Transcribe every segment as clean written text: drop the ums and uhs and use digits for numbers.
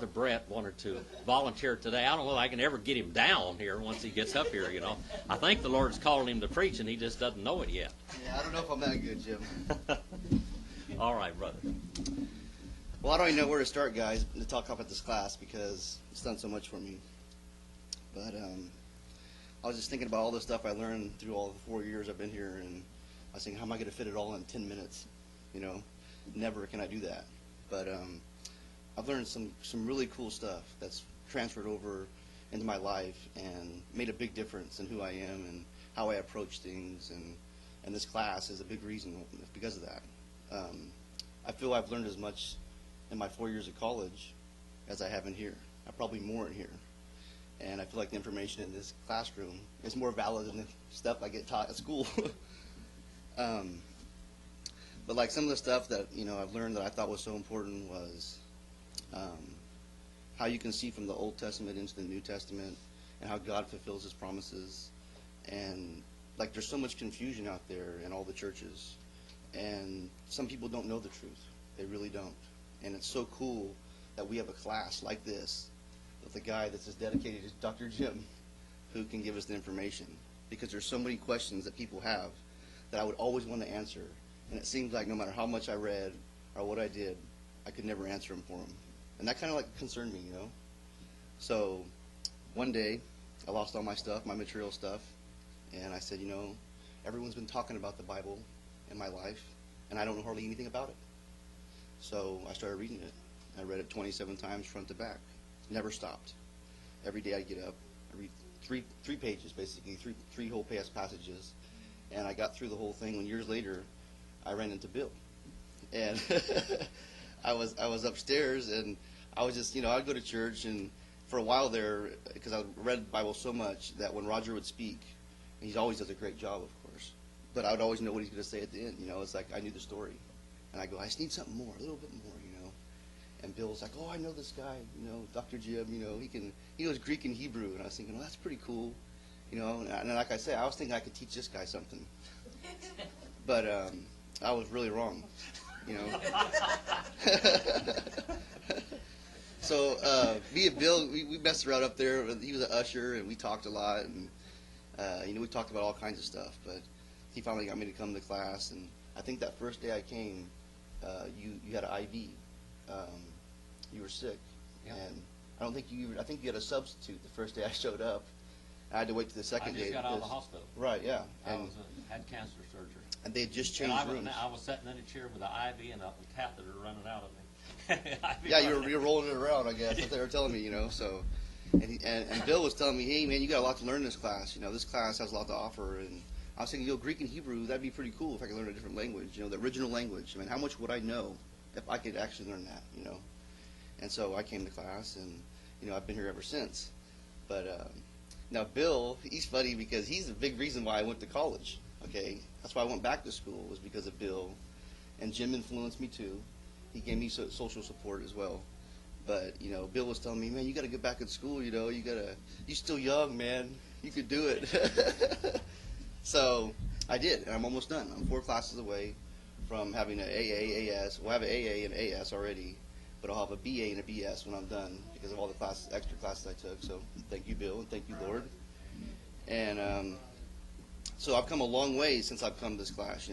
Brother Brett wanted to volunteer today. I don't know if I can ever get him down here once he gets up here, you know. I think the Lord's calling him to preach, and he just doesn't know it yet. Yeah, I don't know if I'm that good, Jim. All right, brother. Well, I don't even know where to start, guys, to talk about this class because it's done so much for me. But I was just thinking about all the stuff I learned through all the 4 years I've been here, and I was thinking, how am I going to fit it all in 10 minutes? You know, never can I do that. But I've learned some really cool stuff that's transferred over into my life and made a big difference in who I am and how I approach things. And this class is a big reason because of that. I feel I've learned as much in my 4 years of college as I have in here. Probably more in here. And I feel like the information in this classroom is more valid than the stuff I get taught at school. But like some of the stuff that I've learned that I thought was so important was how you can see from the Old Testament into the New Testament and how God fulfills His promises. And like there's so much confusion out there in all the churches, and some people don't know the truth. They really don't. And it's so cool that we have a class like this with a guy that's as dedicated as Dr. Jim, who can give us the information. Because there's so many questions that people have that I would always want to answer, and it seems like no matter how much I read or what I did, I could never answer them for them. And that kind of like concerned me, So one day, I lost all my stuff, my material stuff, and I said, everyone's been talking about the Bible in my life, and I don't know hardly anything about it. So I started reading it. I read it 27 times front to back. Never stopped. Every day I'd get up, I read three pages basically, three whole passages, and I got through the whole thing. And years later, I ran into Bill, and I was upstairs, and I was just I'd go to church, and for a while there, because I read the Bible so much that when Roger would speak, and he always does a great job, of course, but I would always know what he's going to say at the end. It's like I knew the story, and I go, I just need something more, a little bit more, And Bill's like, oh, I know this guy, Dr. Jim, he knows Greek and Hebrew. And I was thinking, well, that's pretty cool, And like I said, I was thinking I could teach this guy something. But I was really wrong, So me and Bill, we messed around up there. He was an usher, and we talked a lot. And, we talked about all kinds of stuff. But he finally got me to come to class. And I think that first day I came, you had an IV. You were sick, and I think you had a substitute the first day I showed up. I had to wait to the second day. I just got out of the hospital. Right, yeah. And had cancer surgery. And they had just changed rooms. I was sitting in a chair with an IV and a catheter running out of me. Yeah, you were rolling it around, I guess. That's what they were telling me, So, and Bill was telling me, hey, man, you got a lot to learn in this class. This class has a lot to offer. And I was thinking, Greek and Hebrew, that'd be pretty cool if I could learn a different language. The original language. I mean, how much would I know if I could actually learn that, And so I came to class, and, I've been here ever since. But now Bill, he's funny because he's the big reason why I went to college, okay? That's why I went back to school, was because of Bill. And Jim influenced me, too. He gave me social support as well. But, Bill was telling me, man, you got to get back in school, you're still young, man. You could do it. So I did, and I'm almost done. I'm 4 classes away from having an AA, AS. Well, I have an AA and AS already, but I'll have a BA and a BS when I'm done because of all the extra classes I took. So thank you, Bill, and thank you, Lord. And so I've come a long way since I've come to this class,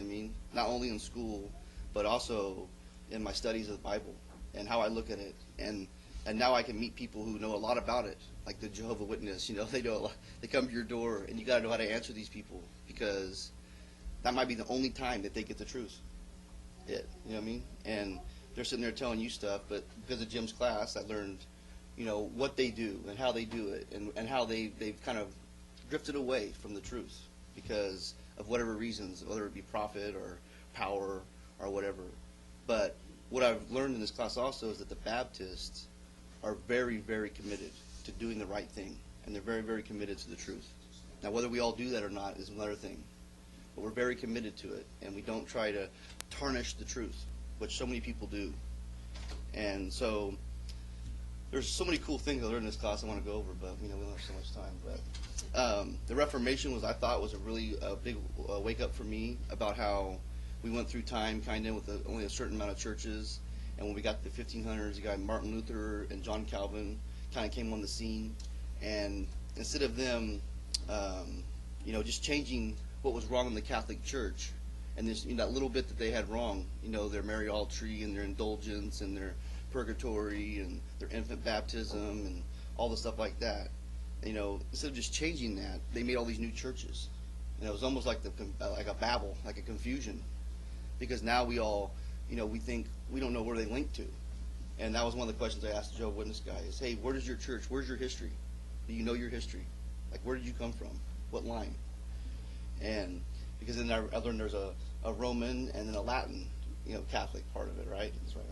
not only in school, but also in my studies of the Bible and how I look at it. And now I can meet people who know a lot about it, like the Jehovah's Witness. They know a lot. They come to your door, and you got to know how to answer these people because that might be the only time that they get the truth. You know what I mean? And they're sitting there telling you stuff, but because of Jim's class, I learned, what they do and how they do it, and how they've kind of drifted away from the truth because of whatever reasons, whether it be profit or power or whatever. But what I've learned in this class also is that the Baptists are very, very committed to doing the right thing, and they're very, very committed to the truth. Now, whether we all do that or not is another thing, but we're very committed to it, and we don't try to tarnish the truth, which so many people do. And so there's so many cool things I learned in this class I want to go over, but we don't have so much time. But the Reformation I thought was a really big wake up for me about how we went through time kind of with only a certain amount of churches, And when we got to the 1500s, the guy Martin Luther and John Calvin kind of came on the scene. And instead of them, just changing what was wrong in the Catholic Church, and this, that little bit that they had wrong, their Marialtry and their indulgence and their purgatory and their infant baptism and all the stuff like that, instead of just changing that, they made all these new churches. And it was almost like like a Babel, like a confusion, because now we all, we think we don't know where they link to. And that was one of the questions I asked the Jehovah's Witness guy is, hey, where does your church, where's your history? Do you know your history? Like, where did you come from? What line? And because then I learned there's a Roman and then a Latin, Catholic part of it, right? That's right.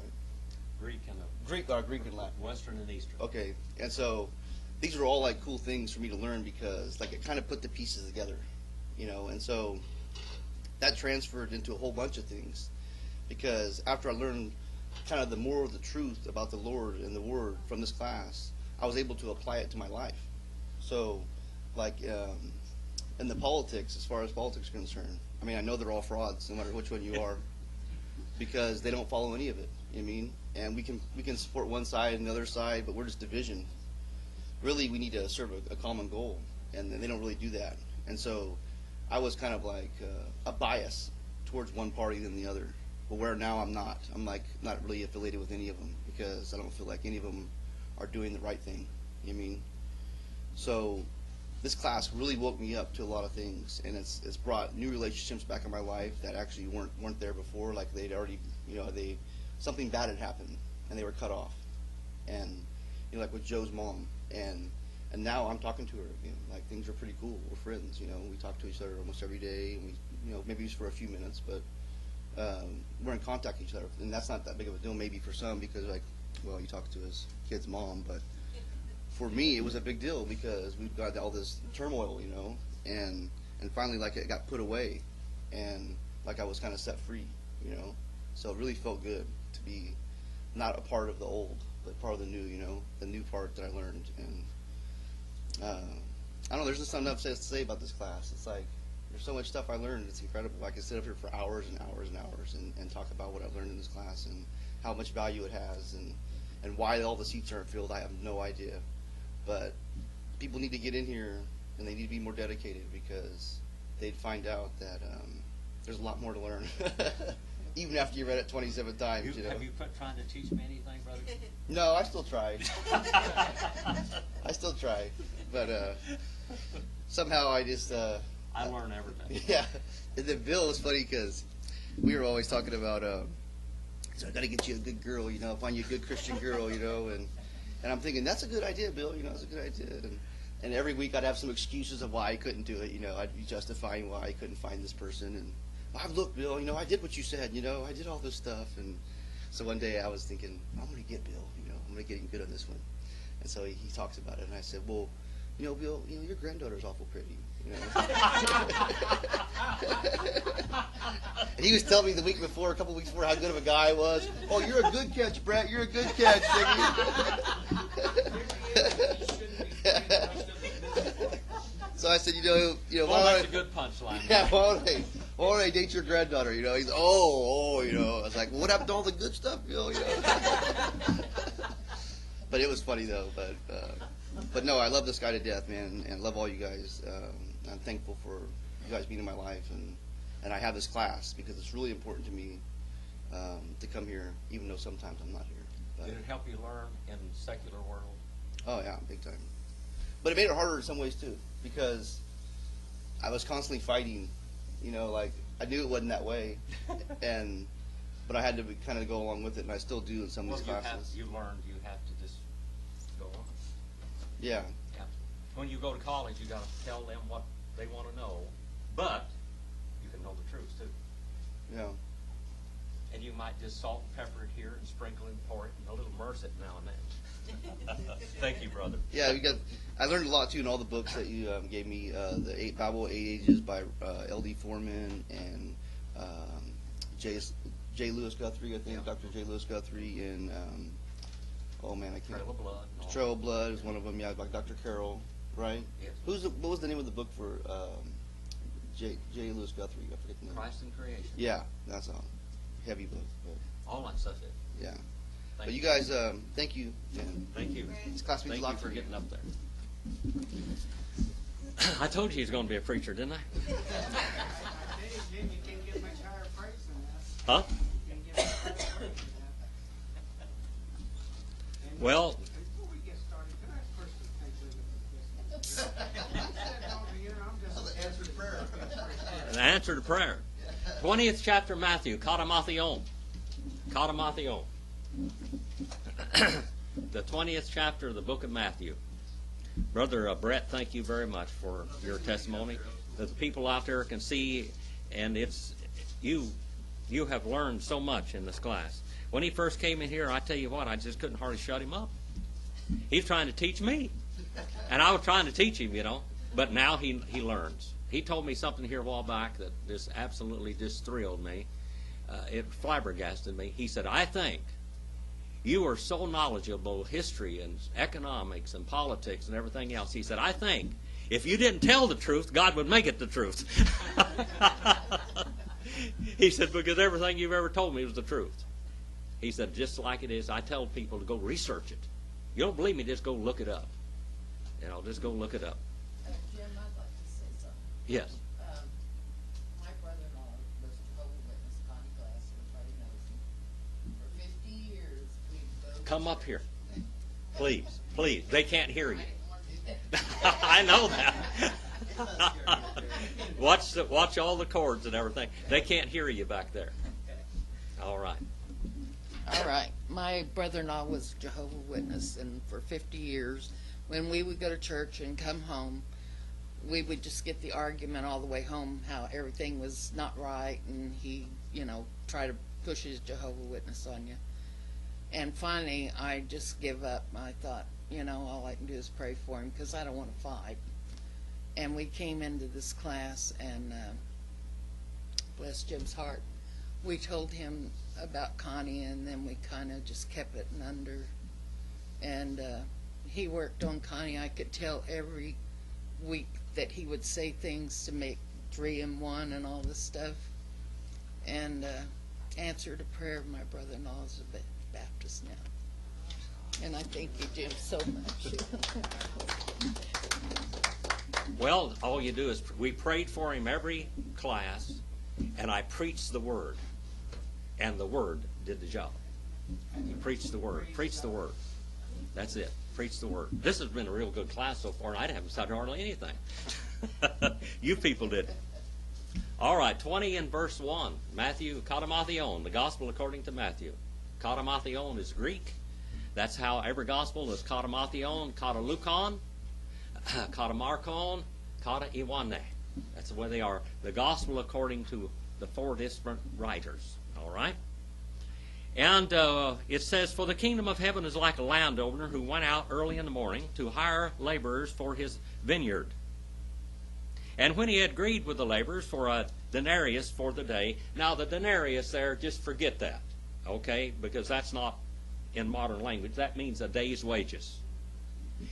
Greek and Greek and Latin. Western and Eastern. Okay, and so these are all like cool things for me to learn because like it kind of put the pieces together, and so that transferred into a whole bunch of things because after I learned kind of the more of the truth about the Lord and the Word from this class, I was able to apply it to my life. So, like in the politics, as far as politics is concerned, I mean, I know they're all frauds, no matter which one you are, because they don't follow any of it. You know what I mean? And we can support one side and the other side, but we're just division. Really, we need to serve a common goal, and they don't really do that. And so, I was kind of like a bias towards one party than the other. But where now I'm not. I'm like not really affiliated with any of them because I don't feel like any of them are doing the right thing. You know what I mean? So this class really woke me up to a lot of things, and it's brought new relationships back in my life that actually weren't there before. Like they'd already, something bad had happened, and they were cut off. And like with Joe's mom, and now I'm talking to her. Like things are pretty cool. We're friends. We talk to each other almost every day, and we, maybe just for a few minutes, but we're in contact with each other, and that's not that big of a deal. Maybe for some because you talk to his kid's mom, but for me, it was a big deal because we've got all this turmoil, and finally, like, it got put away, and, like, I was kind of set free, so it really felt good to be not a part of the old, but part of the new, the new part that I learned, and, I don't know, there's just not enough to say about this class. It's like, there's so much stuff I learned, it's incredible. I could sit up here for hours and hours and hours and talk about what I've learned in this class and how much value it has, and why all the seats aren't filled, I have no idea. But people need to get in here, and they need to be more dedicated because they'd find out that there's a lot more to learn, even after you read it 27 times. Have you trying to teach me anything, brother? No, I still try. I still try, but somehow I just I learn everything. Yeah, and then Bill was funny because we were always talking about so I got to get you a good girl, find you a good Christian girl, and I'm thinking, that's a good idea, Bill, that's a good idea. And every week I'd have some excuses of why I couldn't do it, I'd be justifying why I couldn't find this person. And I've looked, Bill, I did what you said, I did all this stuff. And so one day I was thinking, I'm going to get Bill, I'm going to get him good on this one. And so he talks about it, and I said, well, Bill, your granddaughter's awful pretty, And he was telling me the week before, a couple weeks before, how good of a guy I was. Oh, you're a good catch, Brett. You're a good catch, So I said, well, that's a good punchline. Yeah, why don't I date your granddaughter? He's I was like, well, what happened to all the good stuff, Bill? But it was funny though. But no, I love this guy to death, man, and love all you guys. I'm thankful for you guys being in my life, and I have this class because it's really important to me to come here, even though sometimes I'm not here. But, did it help you learn in the secular world? Oh yeah, big time. But it made it harder in some ways too, because I was constantly fighting. Like I knew it wasn't that way, but I had to kind of go along with it, and I still do in some of these classes. You learned you have to just go on. Yeah. When you go to college, you got to tell them what they want to know, but you can know the truth too. Yeah. And you might just salt and pepper it here and sprinkle and pour it and a little immerse it now and then. Thank you, brother. Yeah, I learned a lot too in all the books that you gave me. The Bible 8 Ages by L.D. Foreman and J. Lewis Guthrie, I think, yeah. Dr. J. Lewis Guthrie, and I can't. Trail of Blood. Trail of Blood is one of them. Yeah, by Dr. Carroll, right? Yes. What was the name of the book for J. Lewis Guthrie? I forget the name. Christ and Creation. Yeah, that's a heavy book. But all that stuff. Yeah. But you guys, thank you. And Thank you. this class means Thank a lot you for for me. getting up there. I told you he was going to be a preacher, didn't I? Jim, you can't get much higher praise than that. Huh? You can get much higher praise than that. And Well, before we get started, can I first thank you for this? I'm just Answer to prayer. an answer to prayer. 20th chapter, Matthew. Katamathion. Katamathion. The 20th chapter of the book of Matthew. Brother Brett, thank you very much for your testimony. That the people out there can see, and it's you have learned so much in this class. When he first came in here, I tell you what, I just couldn't hardly shut him up. He's trying to teach me, and I was trying to teach him, but now he learns. He told me something here a while back that just absolutely just thrilled me. It flabbergasted me. He said, I think you are so knowledgeable history and economics and politics and everything else. He said, I think if you didn't tell the truth, God would make it the truth. He said, because everything you've ever told me was the truth. He said, just like it is, I tell people to go research it. You don't believe me, just go look it up. Just go look it up. Jim, I'd like to say something. Yes. My brother-in-law was a Jehovah's Witness, Connie Glass, everybody knows him. For 50 years, we've both... Come up here. Please, please. They can't hear you. I didn't want to do that. I know that. Watch all the cords and everything. They can't hear you back there. All right. All right. My brother-in-law was a Jehovah's Witness, and for 50 years, when we would go to church and come home, we would just get the argument all the way home how everything was not right, and he, try to push his Jehovah's Witness on you. And finally, I just give up. I thought, all I can do is pray for him because I don't want to fight. And we came into this class, and bless Jim's heart, we told him about Connie, and then we kind of just kept it under. And he worked on Connie. I could tell every week that he would say things to make 3 and 1 and all this stuff. And answer to prayer, my brother-in-law is a Baptist now. And I thank you, Jim, so much. Well, all you do is we prayed for him every class, and I preached the word, and the word did the job. You preach the word. Preach the word. That's it. Preach the word. This has been a real good class so far, and I haven't said hardly anything. You people did. All right, 20 and verse 1. Matthew, katamathion, the gospel according to Matthew. Katamathion is Greek. That's how every gospel is katamathion, katalukon, katamarkon, kataiwane. That's the way they are. The gospel according to the 4 different writers. All right? And it says, for the kingdom of heaven is like a landowner who went out early in the morning to hire laborers for his vineyard. And when he had agreed with the laborers for a denarius for the day, now the denarius there, just forget that, okay? Because that's not in modern language. That means a day's wages.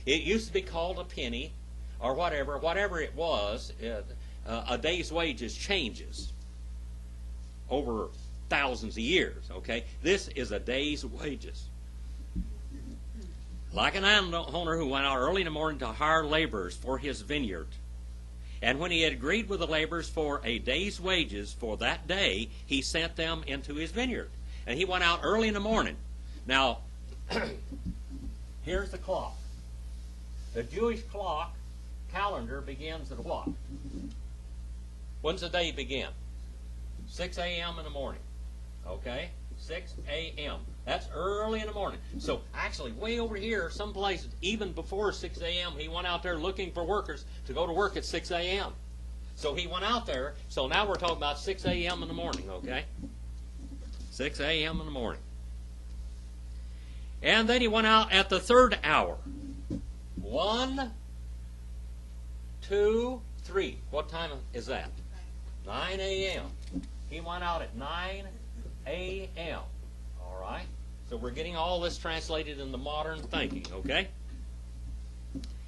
It used to be called a penny or whatever it was. A day's wages changes over thousands of years, okay? This is a day's wages. Like an landowner who went out early in the morning to hire laborers for his vineyard. And when he had agreed with the laborers for a day's wages for that day, he sent them into his vineyard. And he went out early in the morning. Now, here's the clock. The Jewish clock calendar begins at what? When's the day begin? 6 a.m. in the morning. Okay? 6 a.m. That's early in the morning. So actually, way over here, some places, even before 6 a.m., he went out there looking for workers to go to work at 6 a.m. So he went out there. So now we're talking about 6 a.m. in the morning, okay? 6 a.m. in the morning. And then he went out at the 3rd hour. 1, 2, 3. What time is that? 9 a.m. He went out at 9 a.m. All right? So we're getting all this translated into modern thinking, okay?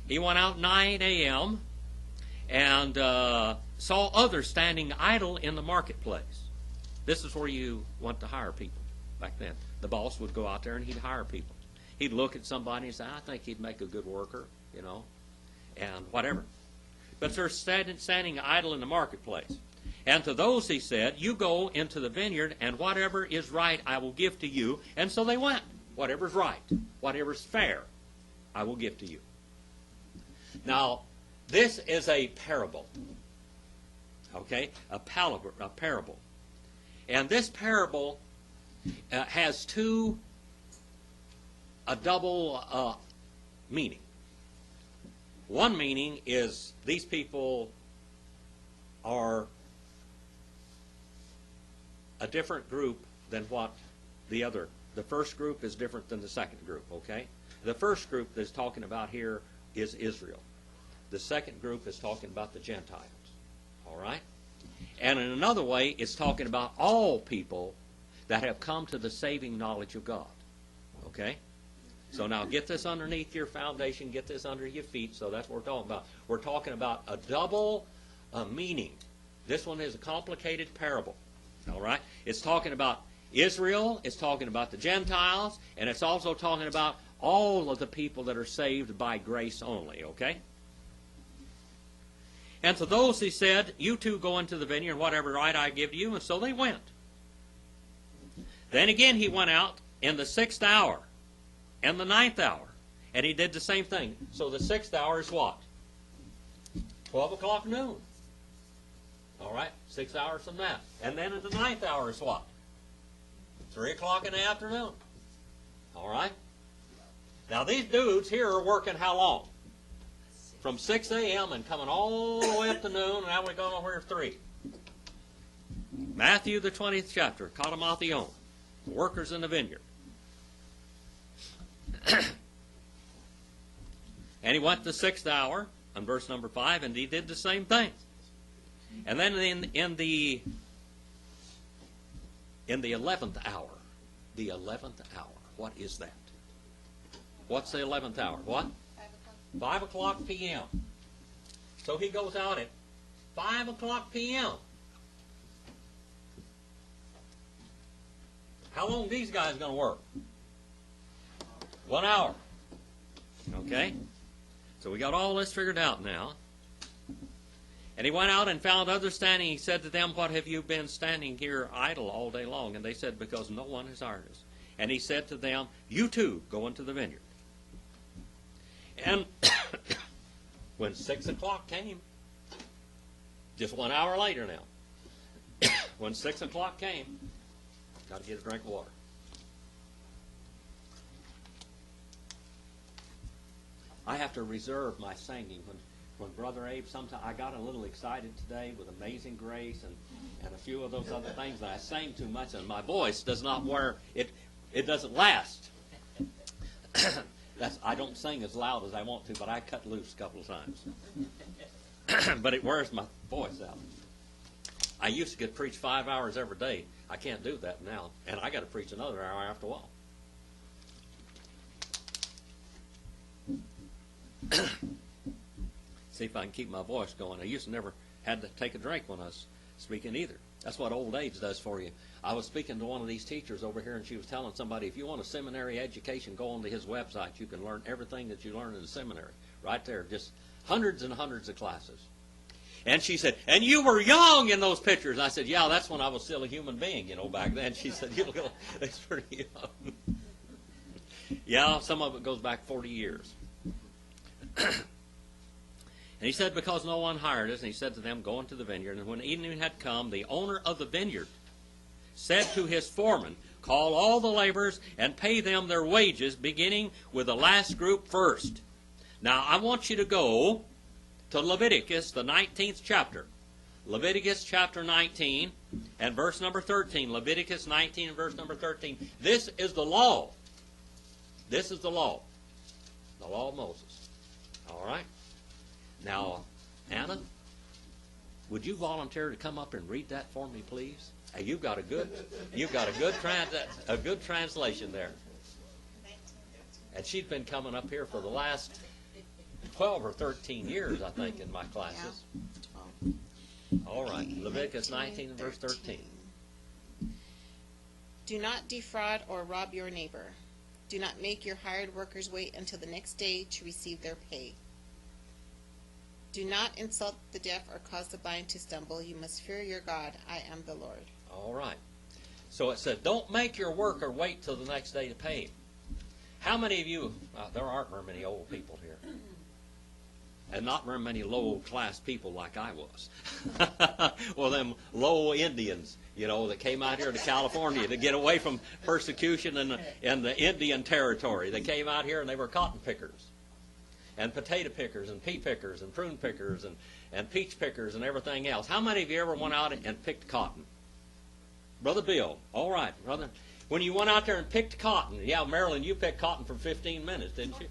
He went out 9 a.m. and saw others standing idle in the marketplace. This is where you want to hire people back then. the boss would go out there and he'd hire people. He'd look at somebody and say, I think he'd make a good worker, you know, and whatever. But they're standing idle in the marketplace. And to those he said, you go into the vineyard, and whatever is right I will give to you. And so they went. Whatever's right, whatever's fair, I will give to you. Now, this is a parable. Okay? A parable. And this parable has a double meaning. One meaning is these people are a different group than what the first group is different than the second group, okay? The first group that's talking about here is Israel. The second group is talking about the Gentiles, all right? And in another way, it's talking about all people that have come to the saving knowledge of God, okay? So now get this underneath your foundation, get this under your feet, so that's what we're talking about. We're talking about a double meaning. This one is a complicated parable, all right? It's talking about Israel, it's talking about the Gentiles, and it's also talking about all of the people that are saved by grace only, okay? And to those he said, you too go into the vineyard, and whatever right I give you, and so they went. Then again he went out in the 6th hour, and the 9th hour, and he did the same thing. So the 6th hour is what? 12 o'clock noon. All right, 6 hours from that. And then at the 9th hour is what? 3 o'clock in the afternoon. All right? Now these dudes here are working how long? From 6 a.m. and coming all the way up to noon, and now we're going over 3. Matthew, the 20th chapter, Katamation, workers in the vineyard. And he went to the 6th hour, on verse number 5, and he did the same thing. And then in the 11th hour, what is that? What's the 11th hour? What? 5 o'clock p.m. So he goes out at 5 o'clock p.m. How long are these guys going to work? 1 hour. Okay? So we got all this figured out now. And he went out and found others standing. He said to them, what have you been standing here idle all day long? And they said, because no one has hired us. And he said to them, you too go into the vineyard. And when 6 o'clock came, just 1 hour later now, when 6 o'clock came, got to get a drink of water. I have to reserve my singing. When Brother Abe, sometimes I got a little excited today with Amazing Grace and a few of those other things, and I sang too much, and my voice does not wear it. It doesn't last. I don't sing as loud as I want to, but I cut loose a couple of times. But it wears my voice out. I used to get preach 5 hours every day. I can't do that now, and I got to preach another hour after a while. See if I can keep my voice going. I used to never had to take a drink when I was speaking either. That's what old age does for you. I was speaking to one of these teachers over here, and she was telling somebody, if you want a seminary education, go onto his website. You can learn everything that you learn in the seminary. Right there, just hundreds and hundreds of classes. And she said, and you were young in those pictures. I said, yeah, that's when I was still a human being, back then. She said, you look, that's pretty young. Yeah, some of it goes back 40 years. And he said, because no one hired us, and he said to them, go into the vineyard. And when evening had come, the owner of the vineyard said to his foreman, call all the laborers and pay them their wages, beginning with the last group first. Now, I want you to go to Leviticus, the 19th chapter. Leviticus chapter 19 and verse number 13. Leviticus 19 and verse number 13. This is the law. This is the law. The law of Moses. All right? Now, Anna, would you volunteer to come up and read that for me, please? Hey, you've got a good translation there. And she's been coming up here for the last 12 or 13 years, I think, in my classes. All right, Leviticus 19 and verse 13. Do not defraud or rob your neighbor. Do not make your hired workers wait until the next day to receive their pay. Do not insult the deaf or cause the blind to stumble. You must fear your God. I am the Lord. All right. So it said, don't make your worker wait till the next day to pay him. How many of you, there aren't very many old people here, and not very many low-class people like I was. Well, them low Indians, you know, that came out here to California to get away from persecution in the Indian territory. They came out here and they were cotton pickers, and potato pickers, and pea pickers, and prune pickers, and peach pickers, and everything else. How many of you ever went out and picked cotton? Brother Bill. All right, brother. When you went out there and picked cotton, yeah, Marilyn, you picked cotton for 15 minutes, didn't you?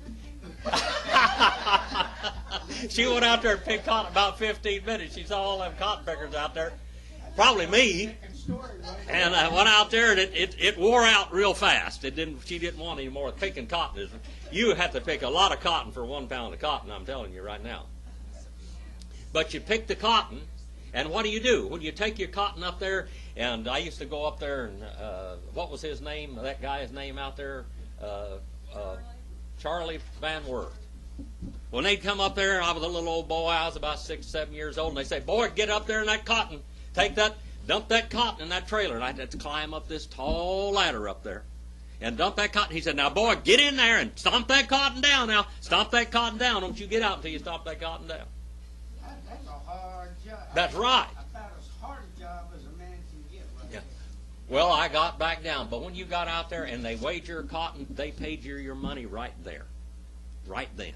She went out there and picked cotton about 15 minutes. She saw all them cotton pickers out there, probably me, and I went out there and it wore out real fast. She didn't want any more picking cotton. You had to pick a lot of cotton for 1 pound of cotton, I'm telling you right now. But you pick the cotton, and what do? When you take your cotton up there, and I used to go up there and, what was his name, that guy's name out there? Charlie Van Worth. When they'd come up there, I was a little old boy, I was about 6, 7 years old, and they'd say, boy, get up there in that cotton, dump that cotton in that trailer. And I'd have to climb up this tall ladder up there and dump that cotton. He said, now, boy, get in there and stomp that cotton down now. Stomp that cotton down. Don't you get out until you stomp that cotton down. That's a hard job. That's right. About as hard a job as a man can get. Right? Yeah. Well, I got back down. But when you got out there and they weighed your cotton, they paid you your money right there. Right then.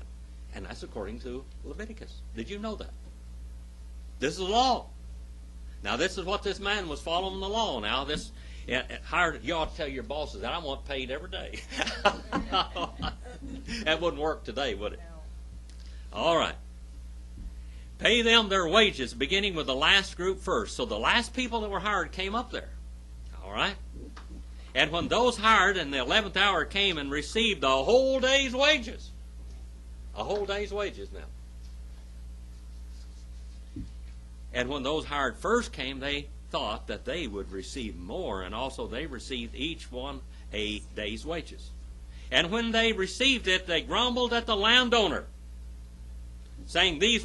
And that's according to Leviticus. Did you know that? This is the law. Now, this is what this man was following the law. Now, this hired, you ought to tell your bosses that I want paid every day. That wouldn't work today, would it? All right. Pay them their wages, beginning with the last group first. So the last people that were hired came up there. All right? And when those hired in the 11th hour came and received the whole day's wages, a whole day's wages now. And when those hired first came, they thought that they would receive more, and also they received each one a day's wages. And when they received it, they grumbled at the landowner, saying, these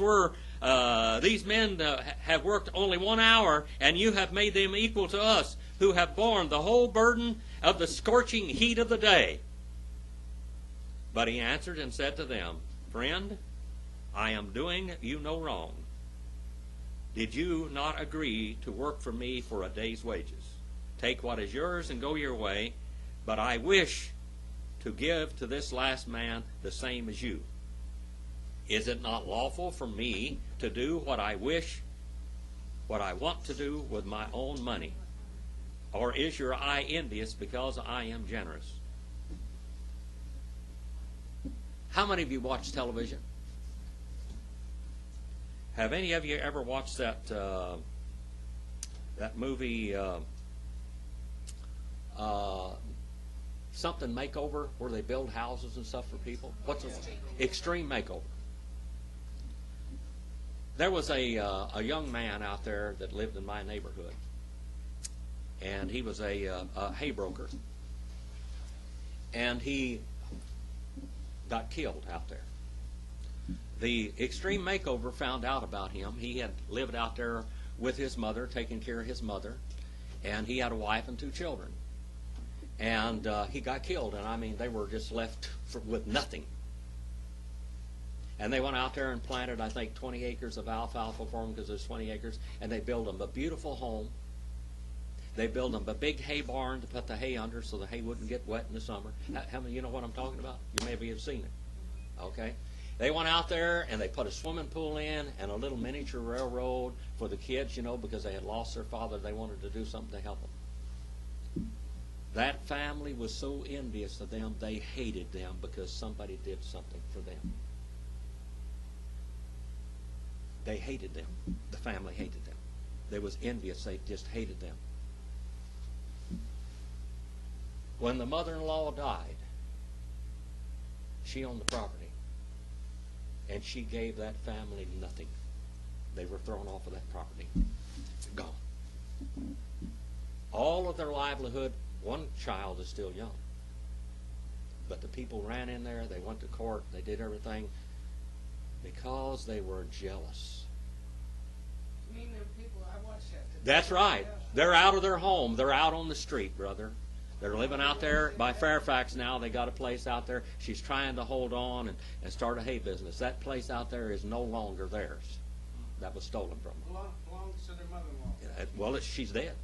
men have worked only 1 hour, and you have made them equal to us, who have borne the whole burden of the scorching heat of the day. But he answered and said to them, friend, I am doing you no wrong. Did you not agree to work for me for a day's wages? Take what is yours and go your way, but I wish to give to this last man the same as you. Is it not lawful for me to do what I want to do with my own money? Or is your eye envious because I am generous? How many of you watch television? Have any of you ever watched that movie, something Makeover, where they build houses and stuff for people? What's it? Extreme Makeover. There was a young man out there that lived in my neighborhood, and he was a hay broker, and he got killed out there. The Extreme Makeover found out about him. He had lived out there with his mother, taking care of his mother, and he had a wife and 2 children. And he got killed, and I mean, they were just left with nothing. And they went out there and planted, I think, 20 acres of alfalfa for him, because there's 20 acres, and they built him a beautiful home. They built him a big hay barn to put the hay under so the hay wouldn't get wet in the summer. How many of you know what I'm talking about? You maybe have seen it. Okay? They went out there and they put a swimming pool in and a little miniature railroad for the kids, you know, because they had lost their father. They wanted to do something to help them. That family was so envious of them, they hated them because somebody did something for them. They hated them. The family hated them. They was envious. They just hated them. When the mother-in-law died, she owned the property. And she gave that family nothing. They were thrown off of that property. Gone. All of their livelihood One child is still young. But the people ran in there, they went to court, they did everything because they were jealous. You mean them people, I watched that today. That's right. They're out of their home. They're out on the street, brother. They're living out there by Fairfax now. They got a place out there. She's trying to hold on and start a hay business. That place out there is no longer theirs. That was stolen from them. Belongs to their mother-in-law. Well, she's dead,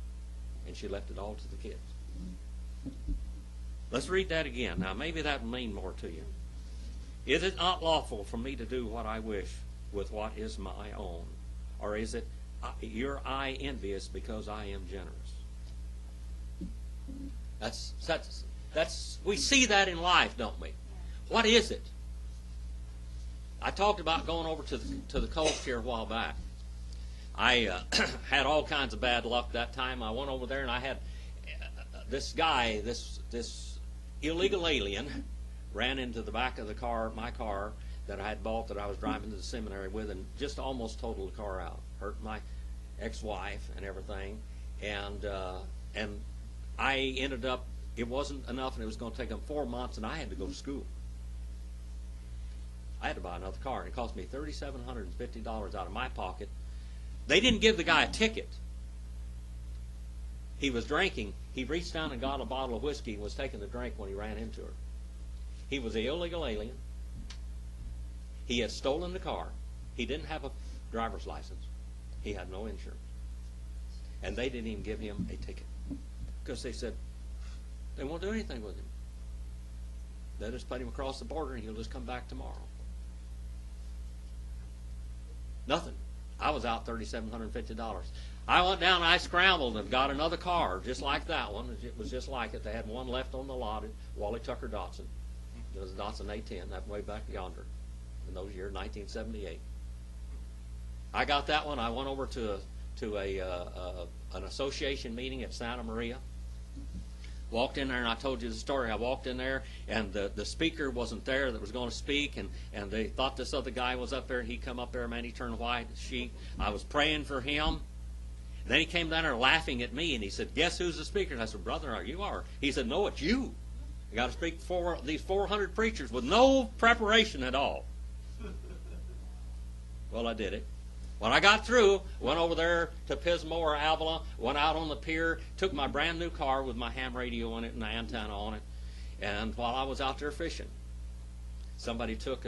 and she left it all to the kids. Let's read that again. Now, maybe that will mean more to you. Is it not lawful for me to do what I wish with what is my own? Or is it your eye envious because I am generous? That's we see that in life, don't we? What is it? I talked about going over to the coast here a while back. I had all kinds of bad luck that time. I went over there and I had this guy, this illegal alien, ran into the back of the car, my car that I had bought that I was driving to the seminary with, and just almost totaled the car out. Hurt my ex-wife and everything, and I ended up. It wasn't enough, and it was going to take them 4 months, and I had to go to school. I had to buy another car, and it cost me $3,750 out of my pocket. They didn't give the guy a ticket. He was drinking. He reached down and got a bottle of whiskey and was taking the drink when he ran into her. He was an illegal alien. He had stolen the car. He didn't have a driver's license. He had no insurance. And they didn't even give him a ticket because they said they won't do anything with him. They'll just put him across the border and he'll just come back tomorrow. Nothing. I was out $3,750. I went down and I scrambled and got another car just like that one. It was just like it. They had one left on the lot at Wally Tucker Dotson. It was a Dotson A10, that way back yonder in those years, 1978. I got that one. I went over to an association meeting at Santa Maria. Walked in there, and I told you the story. I walked in there, and the speaker wasn't there that was going to speak, and they thought this other guy was up there, and he come up there, man, he turned white as sheet. I was praying for him. And then he came down there laughing at me, and he said, guess who's the speaker? And I said, brother, you are. He said, no, it's you. You got to speak for these 400 preachers with no preparation at all. Well, I did it. When I got through, went over there to Pismo or Avila, went out on the pier, took my brand new car with my ham radio in it and the antenna on it, and while I was out there fishing, somebody took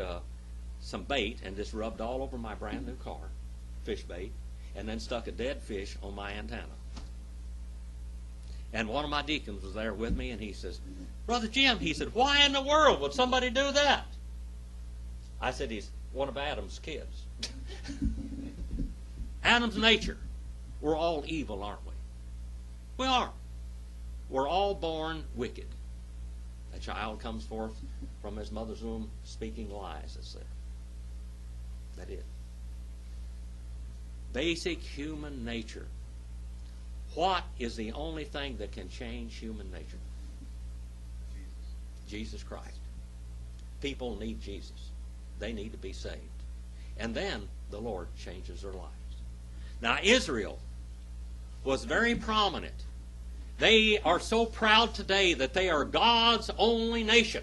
some bait and just rubbed all over my brand new car, fish bait, and then stuck a dead fish on my antenna. And one of my deacons was there with me, and he says, Brother Jim, he said, why in the world would somebody do that? I said, he's one of Adam's kids. Adam's nature. We're all evil, aren't we? We are. We're all born wicked. A child comes forth from his mother's womb speaking lies, it said. That is. Basic human nature. What is the only thing that can change human nature? Jesus Christ. People need Jesus. They need to be saved. And then the Lord changes their lives. Now, Israel was very prominent. They are so proud today that they are God's only nation.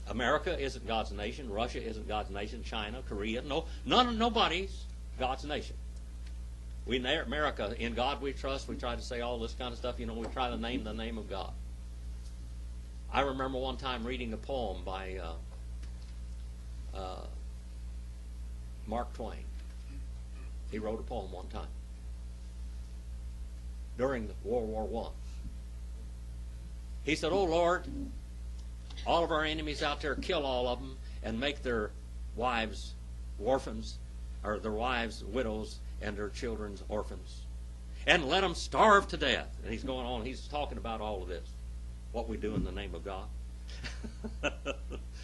America isn't God's nation. Russia isn't God's nation. China, Korea, nobody's God's nation. We, America, in God we trust. We try to say all this kind of stuff. We try to name the name of God. I remember one time reading a poem by Mark Twain. He wrote a poem one time during World War I. He said, oh, Lord, all of our enemies out there, kill all of them and make their wives orphans, or their wives widows and their children's orphans. And let them starve to death. And he's going on, he's talking about all of this. What we do in the name of God.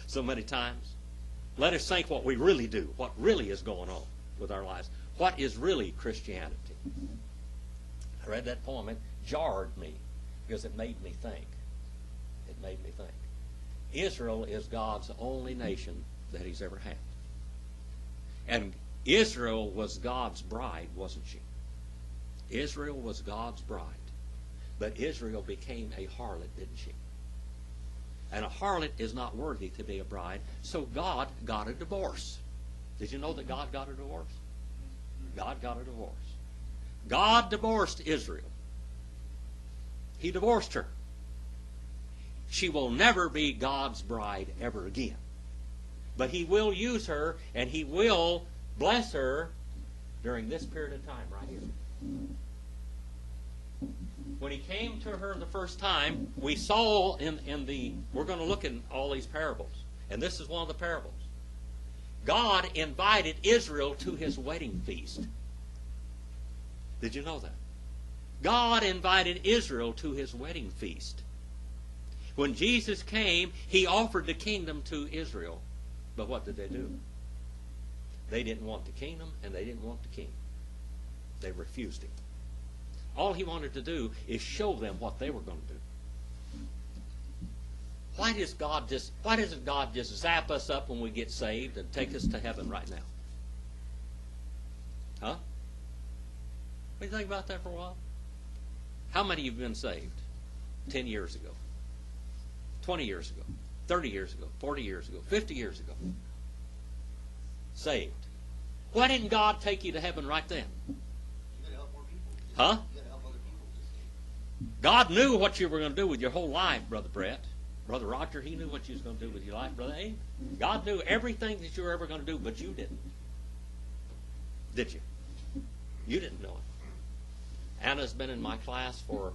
So many times. Let us think what we really do, what really is going on with our lives. What is really Christianity? I read that poem. It jarred me because it made me think. It made me think. Israel is God's only nation that he's ever had. And Israel was God's bride, wasn't she? Israel was God's bride. But Israel became a harlot, didn't she? And a harlot is not worthy to be a bride, so God got a divorce. Did you know that God got a divorce? God got a divorce. God divorced Israel. He divorced her. She will never be God's bride ever again. But He will use her, and He will bless her during this period of time right here. When He came to her the first time, we saw we're going to look in all these parables, and this is one of the parables. God invited Israel to His wedding feast. Did you know that? God invited Israel to His wedding feast. When Jesus came, He offered the kingdom to Israel. But what did they do? They didn't want the kingdom, and they didn't want the king. They refused Him. All He wanted to do is show them what they were going to do. Why doesn't God just zap us up when we get saved and take us to heaven right now? Huh? What do you think about that for a while? How many of you have been saved 10 years ago, 20 years ago, 30 years ago, 40 years ago, 50 years ago? Saved. Why didn't God take you to heaven right then? You gotta help more people. Huh? You gotta help other people. God knew what you were going to do with your whole life, Brother Brett. Brother Roger, he knew what you was going to do with your life. Brother Abe, God knew everything that you were ever going to do, but you didn't. Did you? You didn't know it. Anna's been in my class for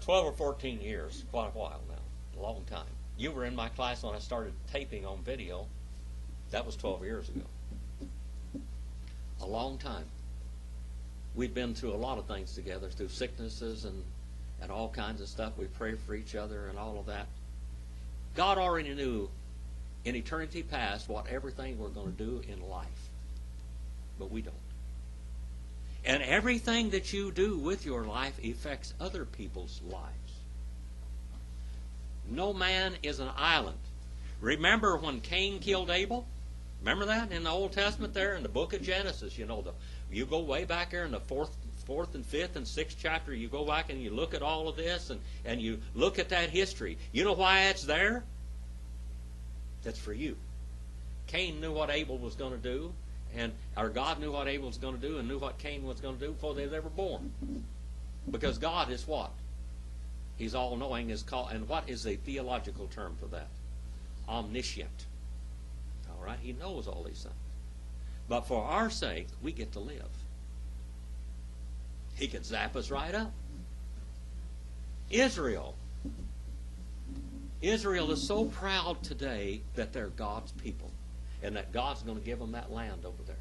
12 or 14 years, quite a while now, a long time. You were in my class when I started taping on video. That was 12 years ago. A long time. We'd been through a lot of things together, through sicknesses and all kinds of stuff. We prayed for each other and all of that. God already knew in eternity past what everything we're going to do in life. But we don't. And everything that you do with your life affects other people's lives. No man is an island. Remember when Cain killed Abel? Remember that in the Old Testament there in the book of Genesis? You go way back there in the fourth and fifth and sixth chapter. You go back and you look at all of this and you look at that history. You know why it's there? That's for you. Cain knew what Abel was going to do, or God knew what Abel was going to do and knew what Cain was going to do before they were ever born. Because God is what? He's all-knowing. And what is a theological term for that? Omniscient. All right? He knows all these things. But for our sake, we get to live. He could zap us right up. Israel is so proud today that they're God's people and that God's going to give them that land over there.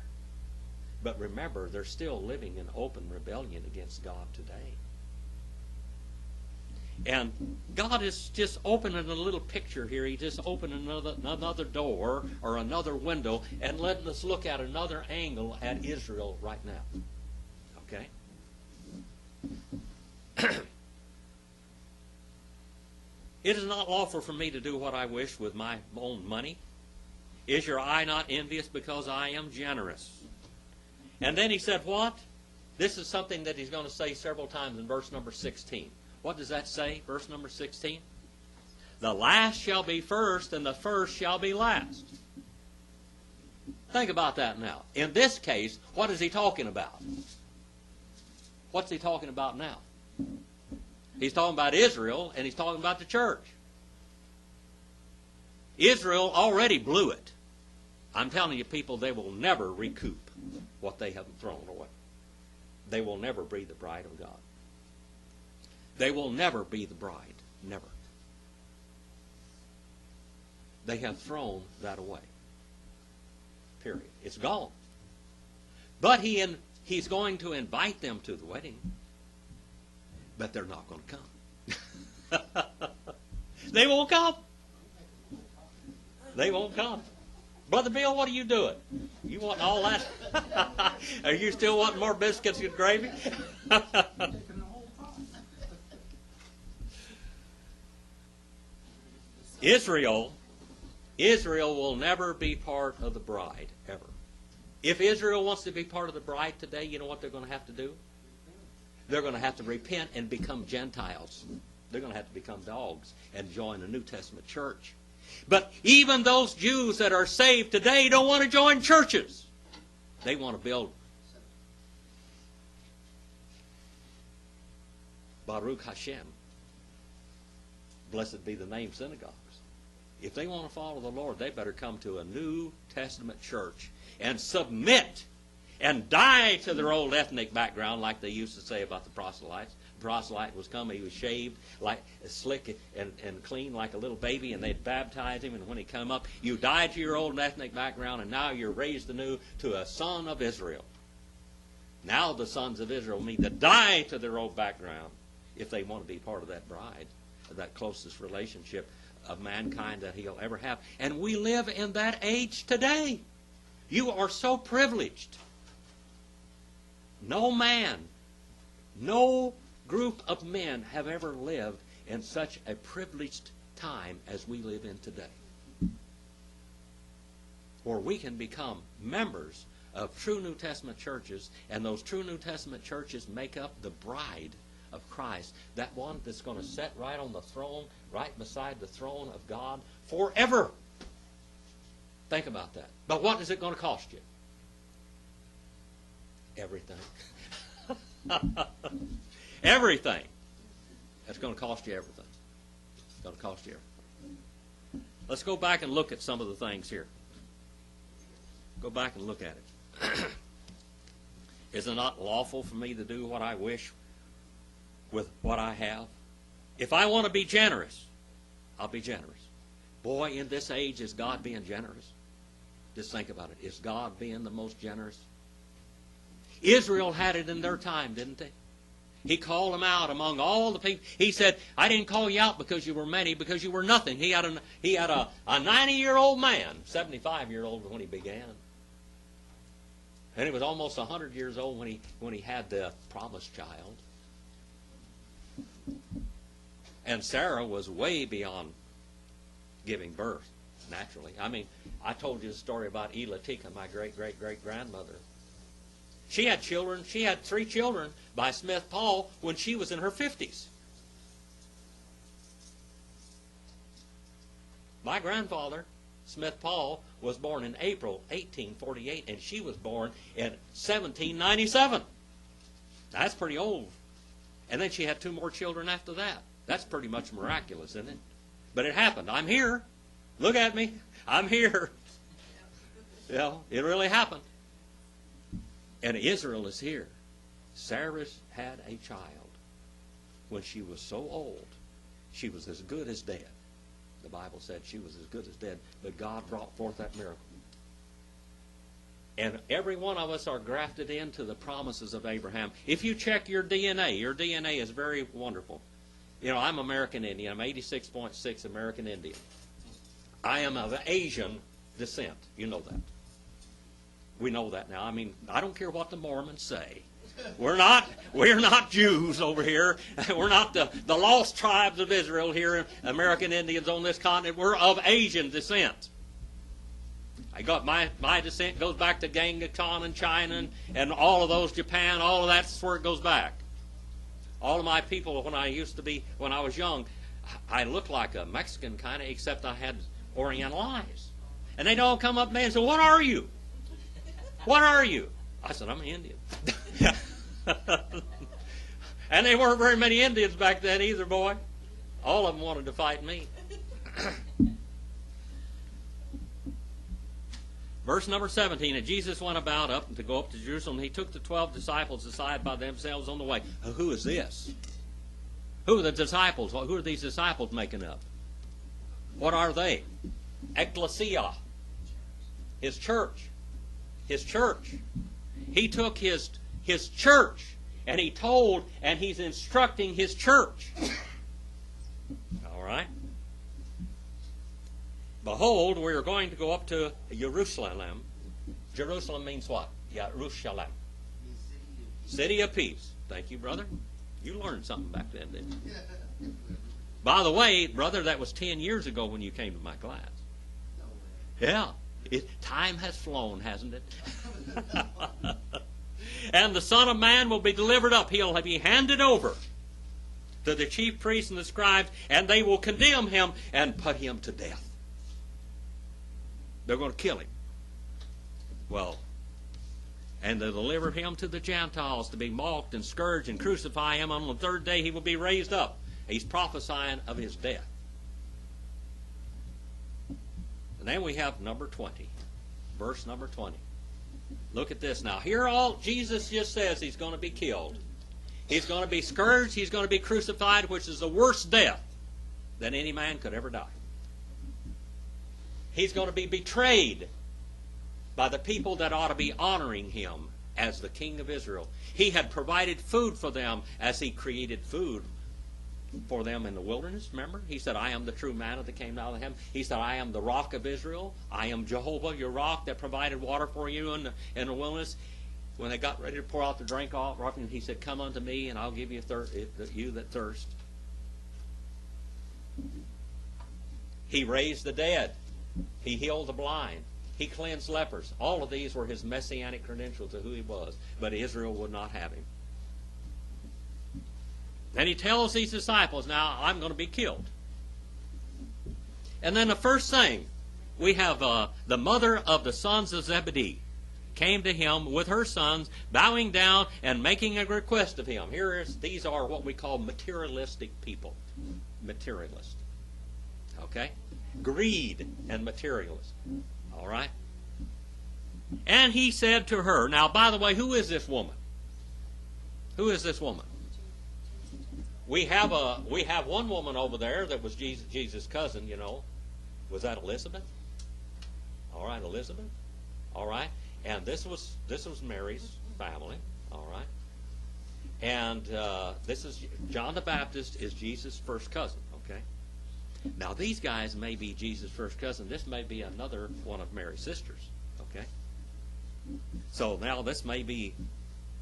But remember, they're still living in open rebellion against God today. And God is just opening a little picture here. He just opened another door or another window and letting us look at another angle at Israel right now. Okay? It is not lawful for me to do what I wish with my own money. Is your eye not envious because I am generous? And then he said what? This is something that he's going to say several times in verse number 16. What does that say, verse number 16? The last shall be first, and the first shall be last. Think about that now. In this case, what is he talking about? What's he talking about now? He's talking about Israel, and he's talking about the church. Israel already blew it. I'm telling you, people, they will never recoup what they have thrown away. They will never be the bride of God. They will never be the bride. Never. They have thrown that away. Period. It's gone. But he's going to invite them to the wedding. But they're not going to come. They won't come. They won't come. Brother Bill, what are you doing? You want all that? Are you still wanting more biscuits and gravy? Israel will never be part of the bride, ever. If Israel wants to be part of the bride today, you know what they're going to have to do? they're going to have to repent and become Gentiles. They're going to have to become dogs and join the New Testament church. But even those Jews that are saved today don't want to join churches. They want to build Baruch Hashem. Blessed be the name synagogues. If they want to follow the Lord, they better come to a New Testament church and submit and die to their old ethnic background, like they used to say about the proselytes. The proselyte was coming, he was shaved, like slick and clean like a little baby, and they'd baptize him, and when he come up, you died to your old ethnic background, and now you're raised anew to a son of Israel. Now the sons of Israel need to die to their old background if they want to be part of that bride, of that closest relationship of mankind that he'll ever have. And we live in that age today. You are so privileged. No man, no group of men have ever lived in such a privileged time as we live in today. Where we can become members of true New Testament churches, and those true New Testament churches make up the bride of Christ, that one that's going to sit right on the throne, right beside the throne of God forever. Think about that. But what is it going to cost you? Everything. Everything. It's going to cost you everything. It's going to cost you everything. Let's go back and look at some of the things here. Go back and look at it. Is it not lawful for me to do what I wish with what I have? If I want to be generous, I'll be generous. Boy, in this age, is God being generous? Just think about it. Is God being the most generous? Israel had it in their time, didn't they? He called them out among all the people. He said, I didn't call you out because you were many, because you were nothing. He had a 90-year-old man, 75-year-old when he began. And he was almost 100 years old when he had the promised child. And Sarah was way beyond giving birth, naturally. I mean, I told you the story about Elatika, my great-great-great-grandmother. She had children. She had 3 children by Smith Paul when she was in her 50s. My grandfather, Smith Paul, was born in April 1848, and she was born in 1797. That's pretty old. And then she had 2 more children after that. That's pretty much miraculous, isn't it? But it happened. I'm here. Look at me. I'm here. Yeah, it really happened. And Israel is here. Sarah had a child. When she was so old, she was as good as dead. The Bible said she was as good as dead, but God brought forth that miracle. And every one of us are grafted into the promises of Abraham. If you check your DNA is very wonderful. You know, I'm American Indian. I'm 86.6 American Indian. I am of Asian descent. You know that. We know that now. I mean, I don't care what the Mormons say. We're not Jews over here. We're not the lost tribes of Israel here, American Indians on this continent. We're of Asian descent. I got my descent goes back to Genghis Khan and China and all of those, Japan, all of that's where it goes back. All of my people, when I was young, I looked like a Mexican kind of, except I had Oriental eyes. And they'd all come up to me and say, "What are you? What are you?" I said, "I'm an Indian." And there weren't very many Indians back then either, boy. All of them wanted to fight me. Verse number 17, and Jesus went about to go up to Jerusalem. He took the 12 disciples aside by themselves on the way. Who is this? Who are the disciples? Who are these disciples making up? What are they? Ecclesia. His church. His church. He took his church and he told and he's instructing his church. All right? Behold, we are going to go up to Jerusalem. Jerusalem means what? Jerusalem. City of peace. Thank you, brother. You learned something back then, didn't you? By the way, brother, that was 10 years ago when you came to my class. Yeah. Time has flown, hasn't it? And the Son of Man will be delivered up. He'll be handed over to the chief priests and the scribes, and they will condemn him and put him to death. They're going to kill him. Well, and they'll deliver him to the Gentiles to be mocked and scourged and crucify him. On the third day he will be raised up. He's prophesying of his death. And then we have number 20. Verse number 20. Look at this now. Here all Jesus just says he's going to be killed. He's going to be scourged. He's going to be crucified, which is the worst death that any man could ever die. He's going to be betrayed by the people that ought to be honoring him as the King of Israel. He had provided food for them as he created food for them in the wilderness. Remember? He said, I am the true manna that came out of heaven. He said, I am the rock of Israel. I am Jehovah, your rock that provided water for you in the wilderness. When they got ready to pour out the drink off, he said, come unto me and I'll give you you that thirst. He raised the dead. He healed the blind. He cleansed lepers. All of these were his messianic credentials of who he was. But Israel would not have him. And he tells these disciples, now I'm going to be killed. And then the first thing, we have the mother of the sons of Zebedee came to him with her sons, bowing down and making a request of him. These are what we call materialistic people. Materialist. Okay? Greed and materialist. All right? And he said to her, now by the way, who is this woman? Who is this woman? We have one woman over there that was Jesus' cousin, you know. Was that Elizabeth? All right, Elizabeth. All right. And this was Mary's family. All right. And this is John the Baptist is Jesus' first cousin. Okay. Now these guys may be Jesus' first cousin. This may be another one of Mary's sisters. Okay. So now this may be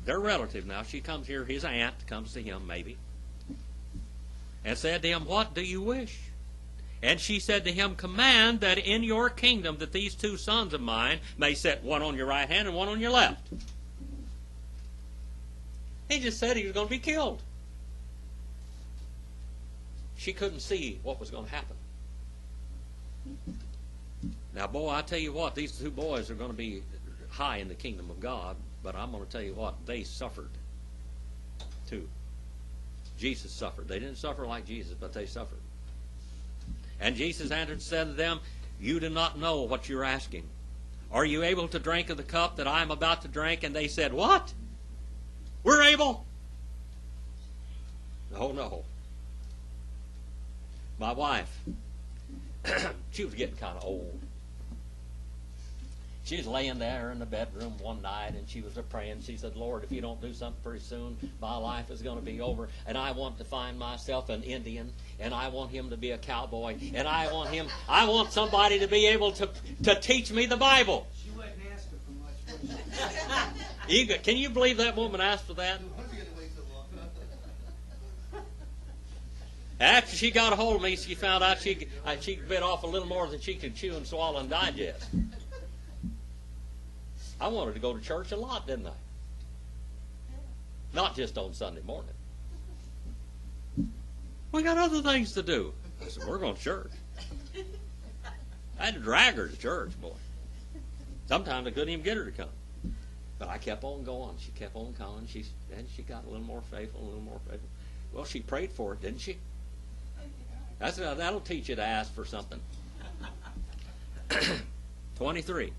their relative. Now she comes here. His aunt comes to him maybe. And said to him, what do you wish? And she said to him, command that in your kingdom that these two sons of mine may sit one on your right hand and one on your left. He just said he was going to be killed. She couldn't see what was going to happen. Now, boy, I tell you what, these two boys are going to be high in the kingdom of God, but I'm going to tell you what, they suffered too. Jesus suffered. They didn't suffer like Jesus, but they suffered. And Jesus answered and said to them, you do not know what you're asking. Are you able to drink of the cup that I am about to drink? And they said, what? We're able. Oh, no. My wife, she was getting kind of old. She was laying there in the bedroom one night, and she was praying. She said, Lord, if you don't do something pretty soon, my life is going to be over, and I want to find myself an Indian, and I want him to be a cowboy, and I want somebody to be able to teach me the Bible. She wasn't asking for much, was she? Can you believe that woman asked for that? After she got a hold of me, she found out she bit off a little more than she could chew and swallow and digest. I wanted to go to church a lot, didn't I? Not just on Sunday morning. We got other things to do. I said, we're going to church. I had to drag her to church, boy. Sometimes I couldn't even get her to come. But I kept on going. She kept on coming. And she got a little more faithful, a little more faithful. Well, she prayed for it, didn't she? That'll teach you to ask for something. 23.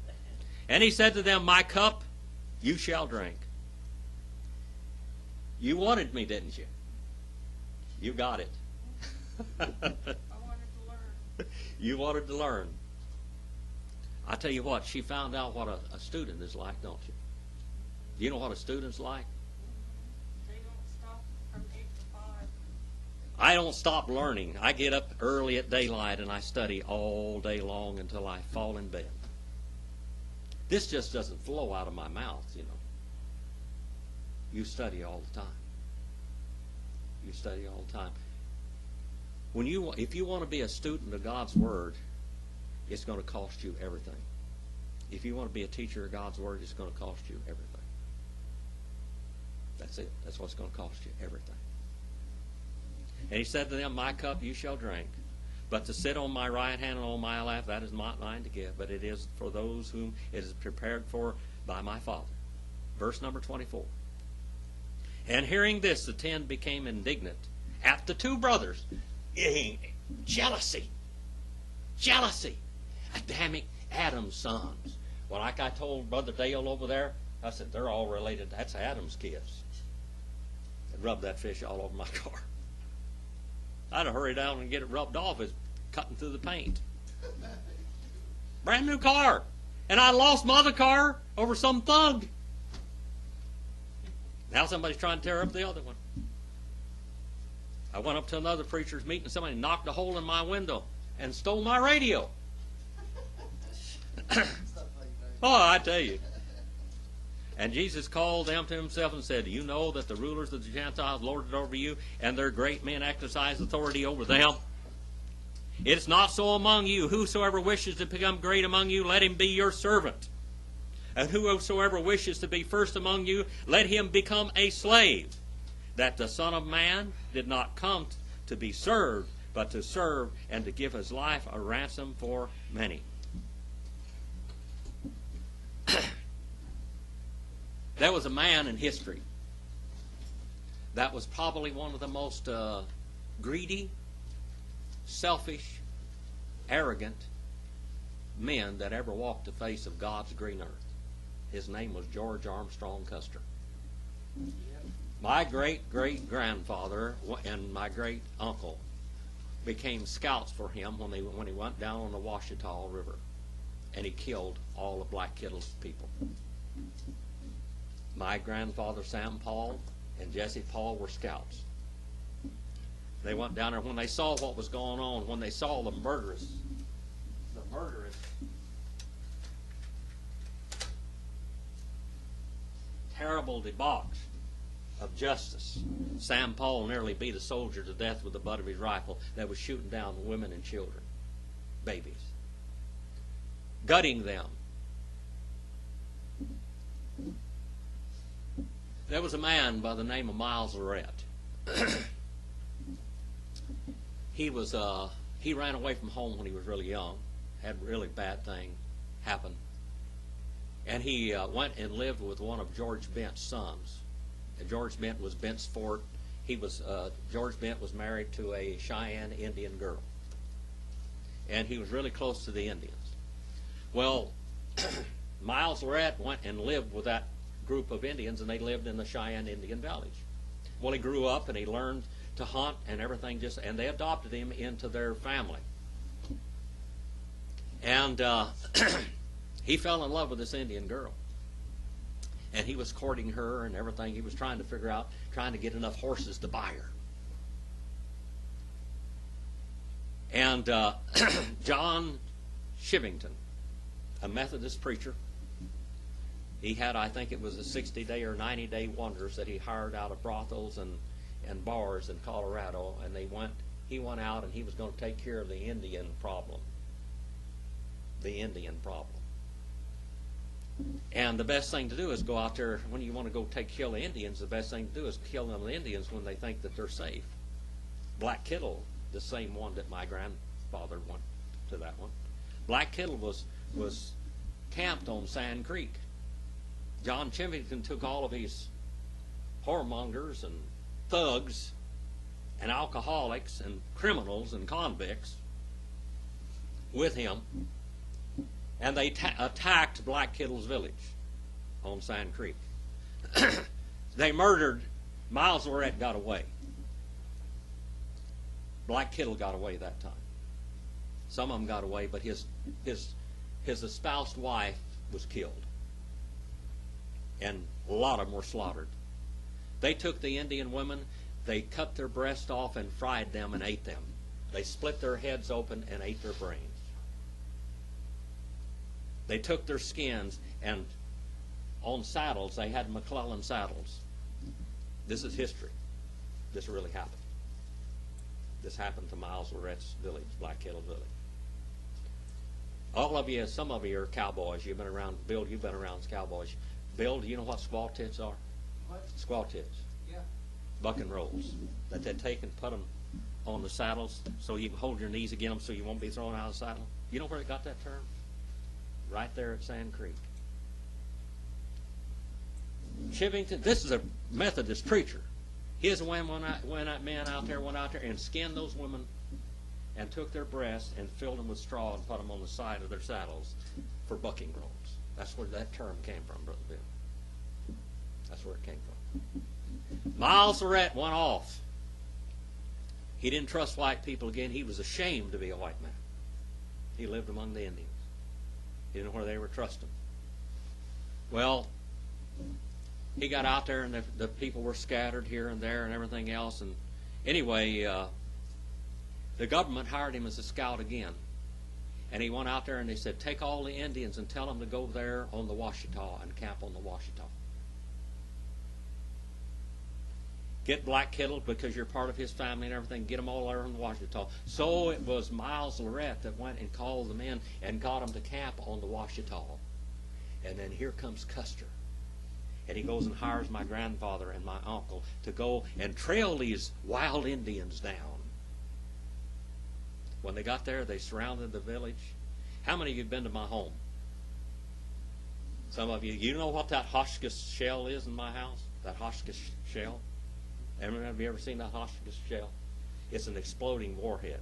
And he said to them, my cup you shall drink. You wanted me, didn't you? You got it. I wanted to learn. You wanted to learn. I tell you what, she found out what a student is like, don't you? Do you know what a student's like? They don't stop from 8 to 5. I don't stop learning. I get up early at daylight and I study all day long until I fall in bed. This just doesn't flow out of my mouth, you know. You study all the time. You study all the time. If you want to be a student of God's Word, it's going to cost you everything. If you want to be a teacher of God's Word, it's going to cost you everything. That's it. That's what's going to cost you, everything. And he said to them, my cup you shall drink, but to sit on my right hand and on my left, that is not mine to give, but it is for those whom it is prepared for by my Father. Verse number 24. And hearing this, the 10 became indignant at the two brothers. Jealousy. Adamic Adam's sons. Well, like I told Brother Dale over there, I said, they're all related. That's Adam's kids. I'd rub that fish all over my car. I'd have hurried down and get it rubbed off as cutting through the paint. Brand new car. And I lost my other car over some thug. Now somebody's trying to tear up the other one. I went up to another preacher's meeting and somebody knocked a hole in my window and stole my radio. Oh, I tell you. And Jesus called them to himself and said, do you know that the rulers of the Gentiles lord it over you, and their great men exercise authority over them? It's not so among you. Whosoever wishes to become great among you, let him be your servant. And whosoever wishes to be first among you, let him become a slave. That the Son of Man did not come to be served, but to serve and to give his life a ransom for many. There was a man in history that was probably one of the most greedy, selfish, arrogant men that ever walked the face of God's green earth. His name was George Armstrong Custer. My great-great-grandfather and my great-uncle became scouts for him when he went down on the Washita River, and he killed all of Black Kettle's people. My grandfather, Sam Paul, and Jesse Paul were scouts. They went down there when they saw what was going on, when they saw the murderous, terrible debauch of justice. Sam Paul nearly beat a soldier to death with the butt of his rifle that was shooting down women and children, babies, gutting them. There was a man by the name of Miles Lorette. He ran away from home when he was really young, had a really bad thing happen, and he went and lived with one of George Bent's sons. And George Bent was Bent's fort. George Bent was married to a Cheyenne Indian girl, and he was really close to the Indians. Well, Miles Lorette went and lived with that group of Indians, and they lived in the Cheyenne Indian village. Well, he grew up and he learned to hunt and everything, and they adopted him into their family. And he fell in love with this Indian girl, and he was courting her and everything. He was trying to get enough horses to buy her. And John Shivington, a Methodist preacher, he had, I think it was a 60-day or 90-day wonders that he hired out of brothels and bars in Colorado, and he went out and he was going to take care of the Indian problem. And the best thing to do is go out there, when you want to go kill the Indians, the best thing to do is kill them the Indians when they think that they're safe. Black Kittle, the same one that my grandfather went to that one. Black Kittle was camped on Sand Creek. John Chivington took all of his whoremongers and thugs and alcoholics and criminals and convicts with him, and they attacked Black Kittle's village on Sand Creek. They murdered. Miles Lorette got away. Black Kittle got away that time. Some of them got away, but his espoused wife was killed, and a lot of them were slaughtered. They took the Indian women, they cut their breasts off and fried them and ate them. They split their heads open and ate their brains. They took their skins, and on saddles, they had McClellan saddles. This is history. This really happened. This happened to Miles Lorette's village, Black Kettle Village. All of you, some of you are cowboys. You've been around, Bill, you've been around as cowboys. Bill, do you know what squaw tits are? What? Squaw tits. Yeah. Bucking rolls that they take and put them on the saddles so you can hold your knees against them so you won't be thrown out of the saddle. You know where they got that term? Right there at Sand Creek. Chivington, this is a Methodist preacher. His men went out there and skinned those women and took their breasts and filled them with straw and put them on the side of their saddles for bucking rolls. That's where that term came from, Brother Bill. That's where it came from. Miles Lorette went off. He didn't trust white people again. He was ashamed to be a white man. He lived among the Indians. He didn't know where they were trusting. Well, he got out there and the people were scattered here and there and everything else. And anyway, the government hired him as a scout again. And he went out there and they said, take all the Indians and tell them to go there on the Washita and camp on the Washita. Get Black Kittle because you're part of his family and everything. Get them all there on the Washita. So it was Miles Lorette that went and called them in and got them to camp on the Washita. And then here comes Custer. And he goes and hires my grandfather and my uncle to go and trail these wild Indians down. When they got there, they surrounded the village. How many of you have been to my home? Some of you. You know what that Hotchkiss shell is in my house? That Hotchkiss shell? Have you ever seen that Hotchkiss shell? It's an exploding warhead.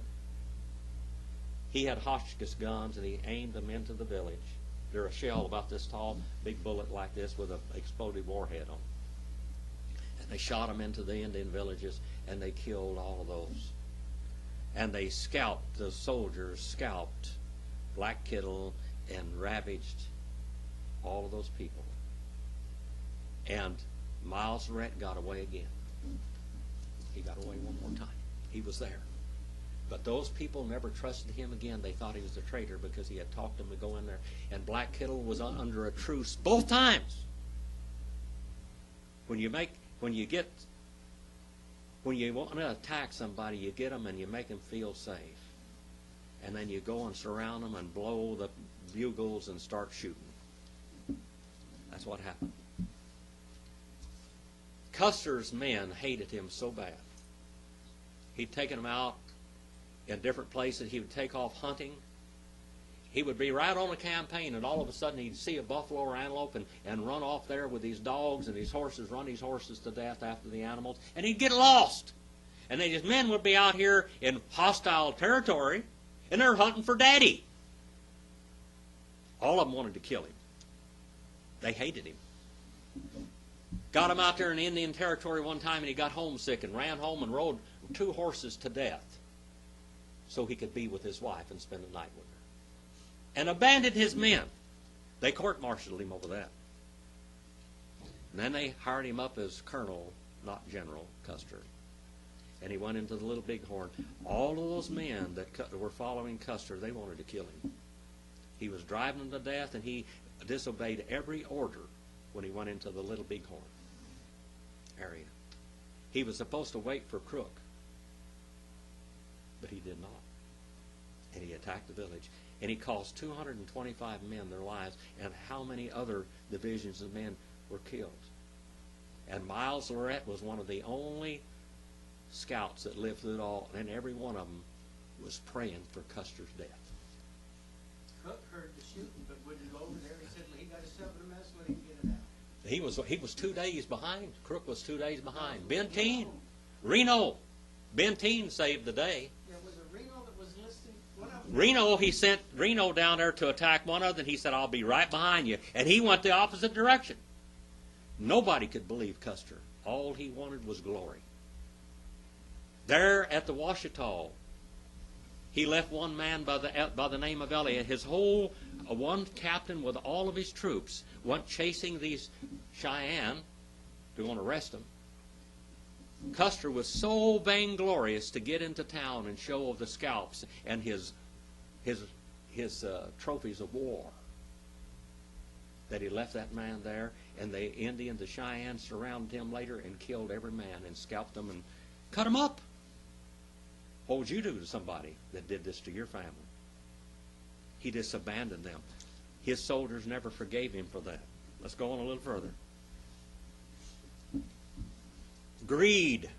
He had Hotchkiss guns and he aimed them into the village. They're a shell about this tall, big bullet like this with an exploded warhead on it. And they shot them into the Indian villages and they killed all of those. And they scalped, the soldiers scalped Black Kittle and ravaged all of those people. And Miles Lorette got away again. He got away one more time. He was there. But those people never trusted him again. They thought he was a traitor because he had talked them to go in there. And Black Kittle was under a truce both times. When you want to attack somebody, you get them and you make them feel safe. And then you go and surround them and blow the bugles and start shooting. That's what happened. Custer's men hated him so bad. He'd taken them out in different places. He would take off hunting. He would be right on a campaign, and all of a sudden he'd see a buffalo or antelope and run off there with these dogs and these horses, run these horses to death after the animals, and he'd get lost. And then his men would be out here in hostile territory, and they're hunting for Daddy. All of them wanted to kill him. They hated him. Got him out there in Indian territory one time, and he got homesick and ran home and rode 2 horses to death so he could be with his wife and spend the night with her. And abandoned his men. They court-martialed him over that. And then they hired him up as Colonel, not General, Custer. And he went into the Little Bighorn. All of those men that were following Custer, they wanted to kill him. He was driving them to death, and he disobeyed every order when he went into the Little Bighorn area. He was supposed to wait for Crook, but he did not. And he attacked the village. And he cost 225 men their lives, and how many other divisions of men were killed. And Miles Lorette was one of the only scouts that lived through it all, and every one of them was praying for Custer's death. Cook heard the shooting, but wouldn't go over there. He said he got himself in a mess, let him get it out. He was 2 days behind. Crook was 2 days behind. Benteen, Reno. Benteen saved the day. Yeah, was it Reno that was listed? One of them. Reno, he sent Reno down there to attack one of them. He said, I'll be right behind you. And he went the opposite direction. Nobody could believe Custer. All he wanted was glory. There at the Washita, he left one man by the name of Elliott. His whole, one captain with all of his troops went chasing these Cheyenne to go and arrest them. Custer was so vainglorious to get into town and show the scalps and his trophies of war that he left that man there, and the Indians, the Cheyenne, surrounded him later and killed every man and scalped them and cut them up. What would you do to somebody that did this to your family? He just abandoned them. His soldiers never forgave him for that. Let's go on a little further. Greed.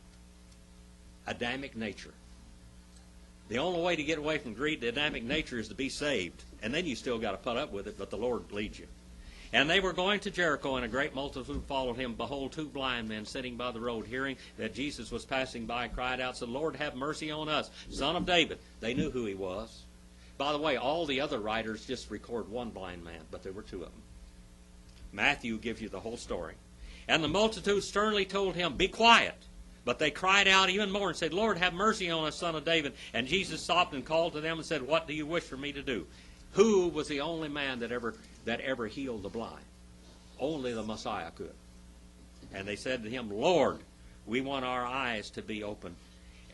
Adamic nature. The only way to get away from greed, the Adamic nature, is to be saved. And then you still got to put up with it, but the Lord leads you. And they were going to Jericho, and a great multitude followed him. Behold, 2 blind men sitting by the road, hearing that Jesus was passing by, cried out, said, Lord, have mercy on us, Son of David. They knew who he was. By the way, all the other writers just record one blind man, but there were 2 of them. Matthew gives you the whole story. And the multitude sternly told him, be quiet. But they cried out even more and said, Lord, have mercy on us, Son of David. And Jesus stopped and called to them and said, what do you wish for me to do? Who was the only man that ever healed the blind? Only the Messiah could. And they said to him, Lord, we want our eyes to be open.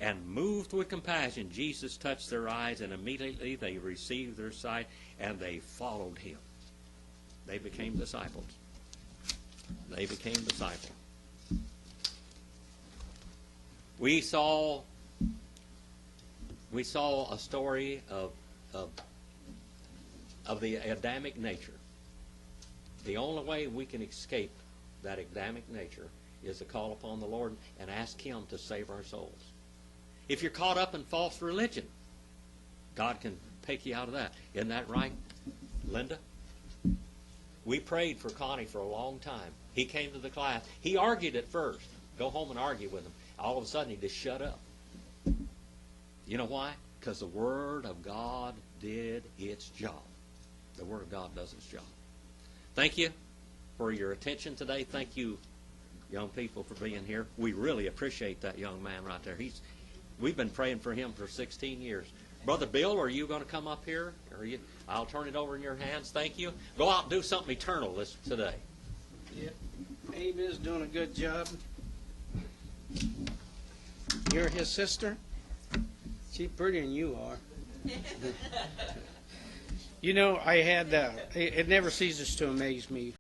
And moved with compassion, Jesus touched their eyes, and immediately they received their sight, and they followed him. They became disciples. They became disciples. We saw a story of the Adamic nature. The only way we can escape that Adamic nature is to call upon the Lord and ask him to save our souls. If you're caught up in false religion, God can take you out of that. Isn't that right, Linda? We prayed for Connie for a long time. He came to the class. He argued at first. Go home and argue with him. All of a sudden, he just shut up. You know why? Because the Word of God did its job. The Word of God does its job. Thank you for your attention today. Thank you, young people, for being here. We really appreciate that young man right there. We've been praying for him for 16 years. Brother Bill, are you going to come up here? I'll turn it over in your hands. Thank you. Go out and do something eternal today. Yeah. Abe is doing a good job. You're his sister? She's prettier than you are. You know, it never ceases to amaze me